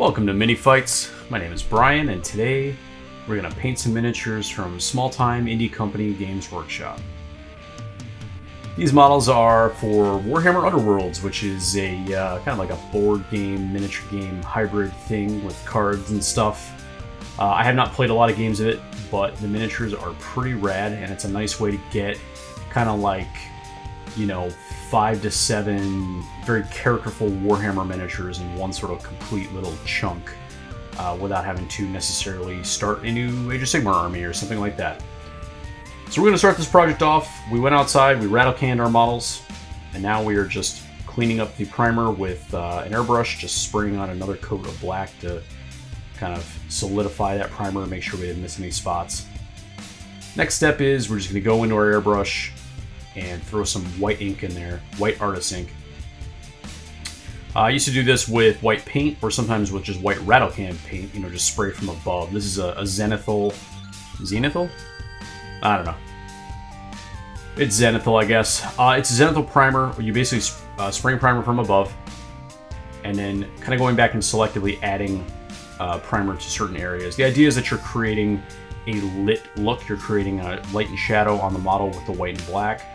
Welcome to Mini Fights. My name is Brian, and today we're going to paint some miniatures from small-time indie company Games Workshop. These models are for Warhammer Underworlds, which is a kind of like a board game, miniature game hybrid thing with cards and stuff. I have not played a lot of games of it, but the miniatures are pretty rad, and it's a nice way to get kind of like, you know, 5 to 7 very characterful Warhammer miniatures in one sort of complete little chunk without having to necessarily start a new Age of Sigmar army or something like that. So we're going to start this project off. We went outside, we rattle canned our models, and now we are just cleaning up the primer with an airbrush, just spraying on another coat of black to kind of solidify that primer and make sure we didn't miss any spots. Next step is we're just going to go into our airbrush and throw some white ink in there, white artist ink. I used to do this with white paint or sometimes with just white rattle can paint, you know, just spray from above. This is a Zenithal. Zenithal? I don't know. It's Zenithal, I guess. It's a Zenithal primer where you basically spraying primer from above and then kind of going back and selectively adding primer to certain areas. The idea is that you're creating a lit look. You're creating a light and shadow on the model with the white and black.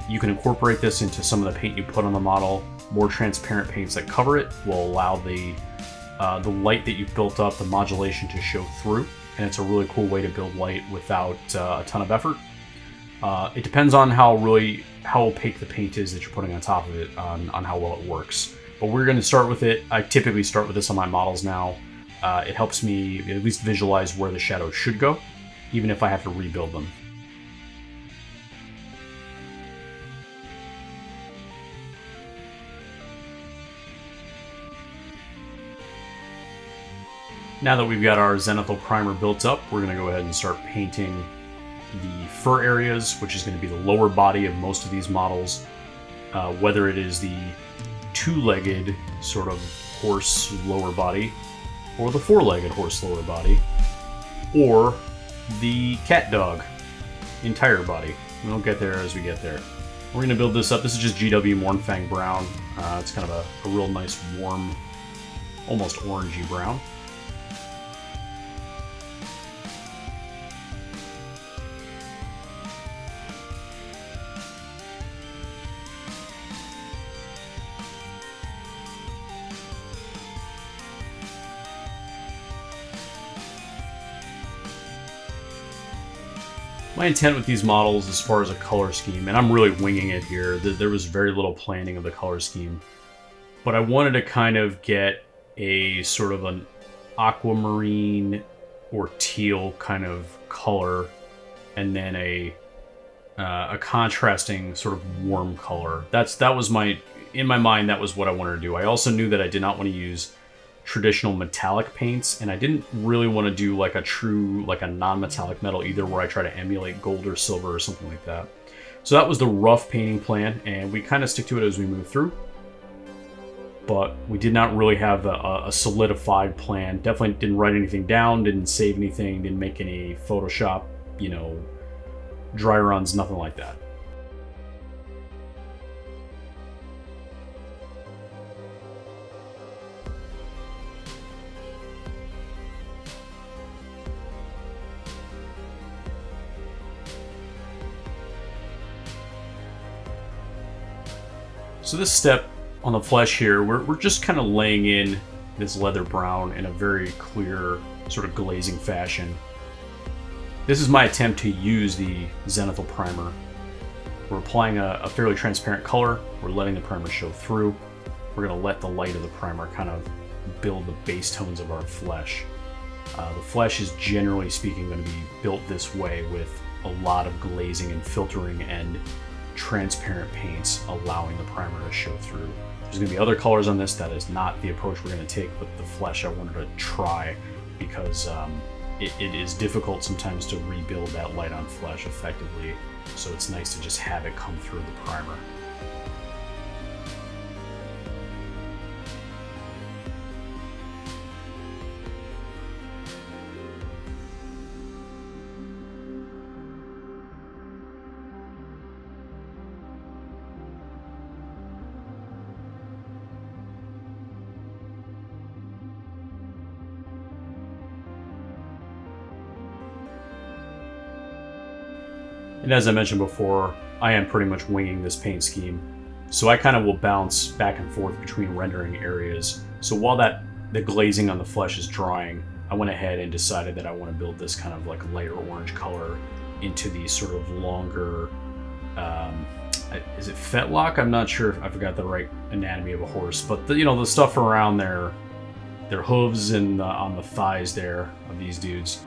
You can incorporate this into some of the paint you put on the model. More transparent paints that cover it will allow the light that you've built up, the modulation, to show through. And it's a really cool way to build light without a ton of effort. It depends on how opaque the paint is that you're putting on top of it, on how well it works. But we're going to start with it. I typically start with this on my models now. It helps me at least visualize where the shadows should go, even if I have to rebuild them. Now that we've got our Zenithal primer built up, we're going to go ahead and start painting the fur areas, which is going to be the lower body of most of these models. Whether it is the two-legged sort of horse lower body, or the four-legged horse lower body, or the cat dog entire body. We'll get there as we get there. We're going to build this up. This is just GW Mornfang Brown. It's kind of a real nice, warm, almost orangey brown. My intent with these models as far as a color scheme, and I'm really winging it here, there was very little planning of the color scheme, but I wanted to kind of get a sort of an aquamarine or teal kind of color, and then a contrasting sort of warm color. That was in my mind, that was what I wanted to do. I also knew that I did not want to use traditional metallic paints, and I didn't really want to do like a non-metallic metal either, where I try to emulate gold or silver or something like that. So that was the rough painting plan, and we kind of stick to it as we move through, but we did not really have a solidified plan. Definitely didn't write anything down, didn't save anything, didn't make any Photoshop, you know, dry runs, nothing like that. So this step on the flesh here, we're just kind of laying in this leather brown in a very clear sort of glazing fashion. This is my attempt to use the Zenithal primer. We're applying a fairly transparent color. We're letting the primer show through. We're going to let the light of the primer kind of build the base tones of our flesh. The flesh is, generally speaking, going to be built this way with a lot of glazing and filtering and transparent paints, allowing the primer to show through. There's going to be other colors on this. That is not the approach we're going to take with the flesh. I wanted to try because it is difficult sometimes to rebuild that light on flesh effectively, so it's nice to just have it come through the primer. And as I mentioned before, I am pretty much winging this paint scheme. So I kind of will bounce back and forth between rendering areas. So while the glazing on the flesh is drying, I went ahead and decided that I want to build this kind of like lighter orange color into these sort of longer, is it fetlock? I'm not sure if I forgot the right anatomy of a horse, but the stuff around their hooves and on the thighs there of these dudes.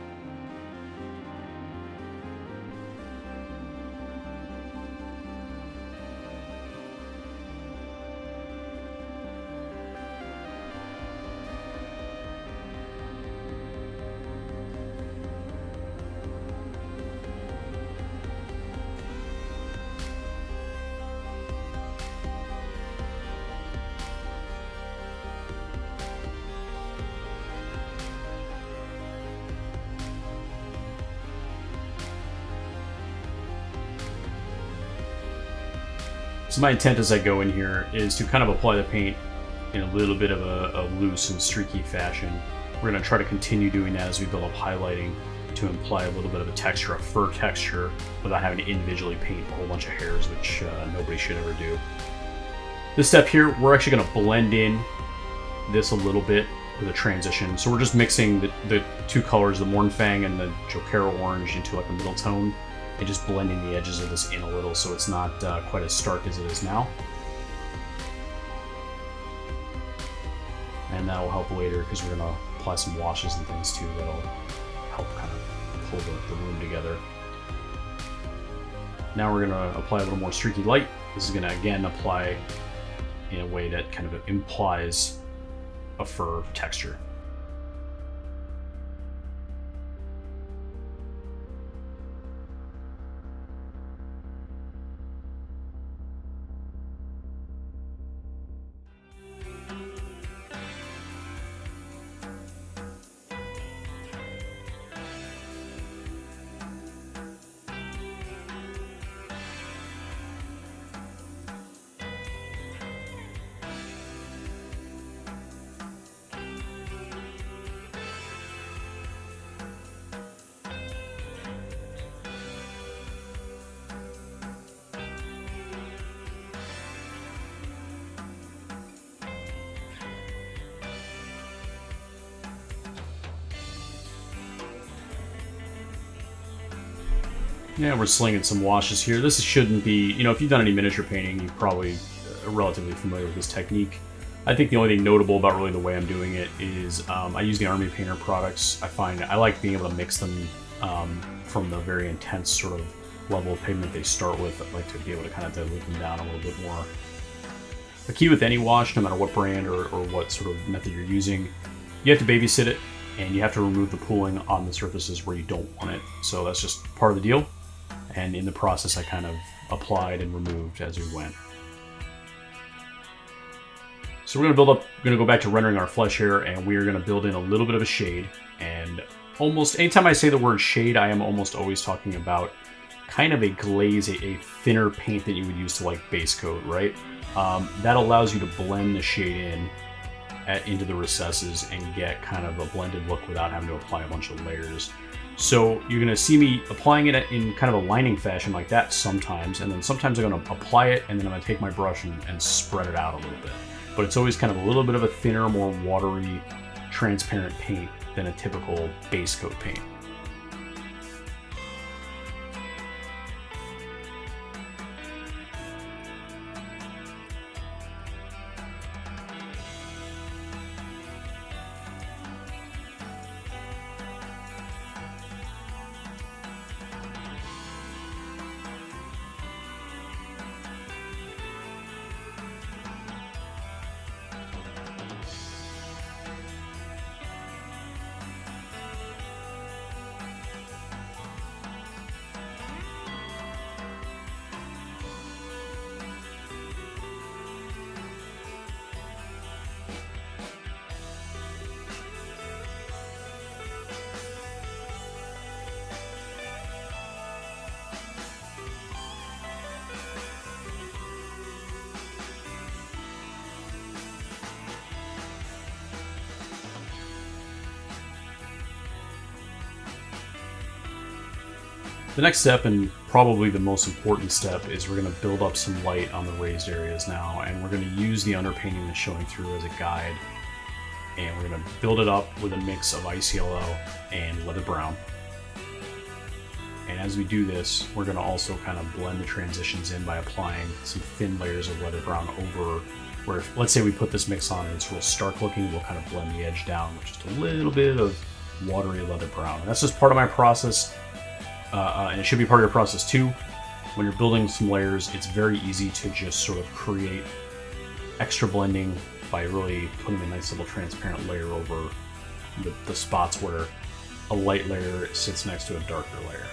So my intent as I go in here is to kind of apply the paint in a little bit of a loose and streaky fashion. We're going to try to continue doing that as we build up highlighting to imply a little bit of a texture, a fur texture, without having to individually paint a whole bunch of hairs, which nobody should ever do. This step here, we're actually going to blend in this a little bit with a transition. So we're just mixing the two colors, the Mornfang and the Jokera orange, into like a middle tone, and just blending the edges of this in a little so it's not quite as stark as it is now. And that'll help later because we're going to apply some washes and things too that'll help kind of pull the room together. Now we're going to apply a little more streaky light. This is going to again apply in a way that kind of implies a fur texture. Yeah, we're slinging some washes here. This shouldn't be, if you've done any miniature painting, you're probably relatively familiar with this technique. I think the only thing notable about really the way I'm doing it is I use the Army Painter products. I find I like being able to mix them from the very intense sort of level of pigment they start with. I like to be able to kind of dilute them down a little bit more. The key with any wash, no matter what brand or what sort of method you're using, you have to babysit it, and you have to remove the pooling on the surfaces where you don't want it. So that's just part of the deal. And in the process, I kind of applied and removed as we went. So we're going to go back to rendering our flesh here, and we are going to build in a little bit of a shade. And almost anytime I say the word shade, I am almost always talking about kind of a glaze, a thinner paint that you would use to like base coat, right? That allows you to blend the shade into the recesses and get kind of a blended look without having to apply a bunch of layers. So you're going to see me applying it in kind of a lining fashion like that sometimes, and then sometimes I'm going to apply it and then I'm going to take my brush and spread it out a little bit. But it's always kind of a little bit of a thinner, more watery, transparent paint than a typical base coat paint. The next step in probably the most important step is we're going to build up some light on the raised areas now, and we're going to use the underpainting that's showing through as a guide, and we're going to build it up with a mix of ice yellow and leather brown. And as we do this, we're going to also kind of blend the transitions in by applying some thin layers of leather brown over where, if, let's say we put this mix on and it's real stark looking, we'll kind of blend the edge down with just a little bit of watery leather brown. And that's just part of my process, and it should be part of your process too. When you're building some layers, it's very easy to just sort of create extra blending by really putting a nice little transparent layer over the spots where a light layer sits next to a darker layer.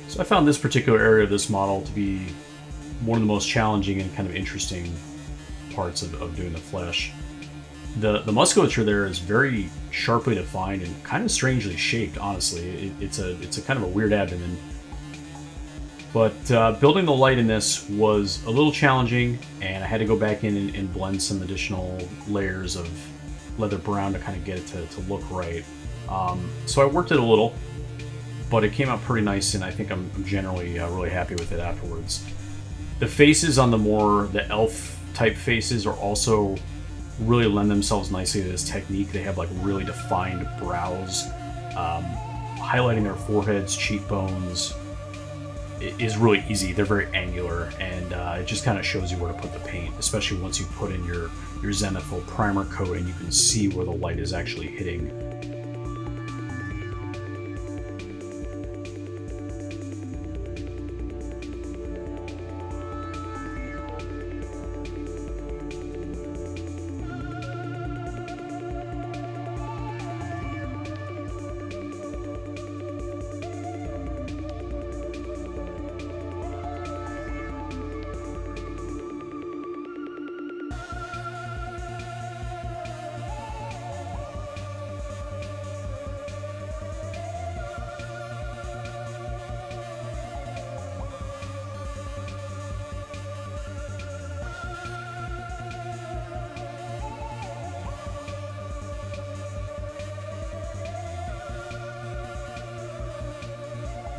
So I found this particular area of this model to be one of the most challenging and kind of interesting parts of doing the flesh. The musculature there is very sharply defined and kind of strangely shaped, honestly. It's a kind of a weird abdomen. But building the light in this was a little challenging, and I had to go back in and blend some additional layers of leather brown to kind of get it to look right. So I worked it a little, but it came out pretty nice, and I think I'm generally really happy with it afterwards. The faces on the elf type faces are also really lend themselves nicely to this technique. They have like really defined brows, highlighting their foreheads, cheekbones. It is really easy. They're very angular, and it just kind of shows you where to put the paint, especially once you put in your Zenithal primer coat and you can see where the light is actually hitting.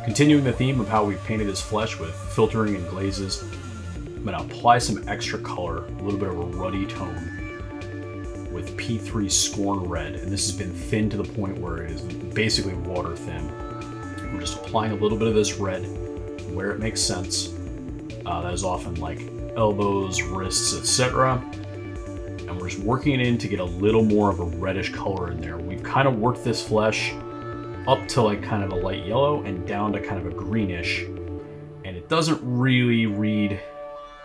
Continuing the theme of how we've painted his flesh with filtering and glazes, I'm going to apply some extra color, a little bit of a ruddy tone, with P3 Scorn Red, and this has been thinned to the point where it is basically water thin. We're just applying a little bit of this red where it makes sense. That is often like elbows, wrists, etc. And we're just working it in to get a little more of a reddish color in there. We've kind of worked this flesh up to like kind of a light yellow and down to kind of a greenish, and it doesn't really read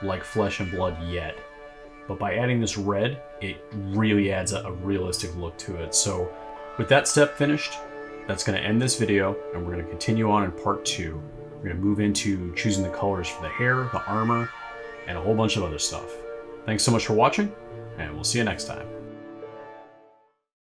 like flesh and blood yet, but by adding this red, it really adds a realistic look to it. So with that step finished, that's going to end this video, and we're going to continue on in part 2. We're going to move into choosing the colors for the hair, the armor, and a whole bunch of other stuff. Thanks so much for watching, and we'll see you next time.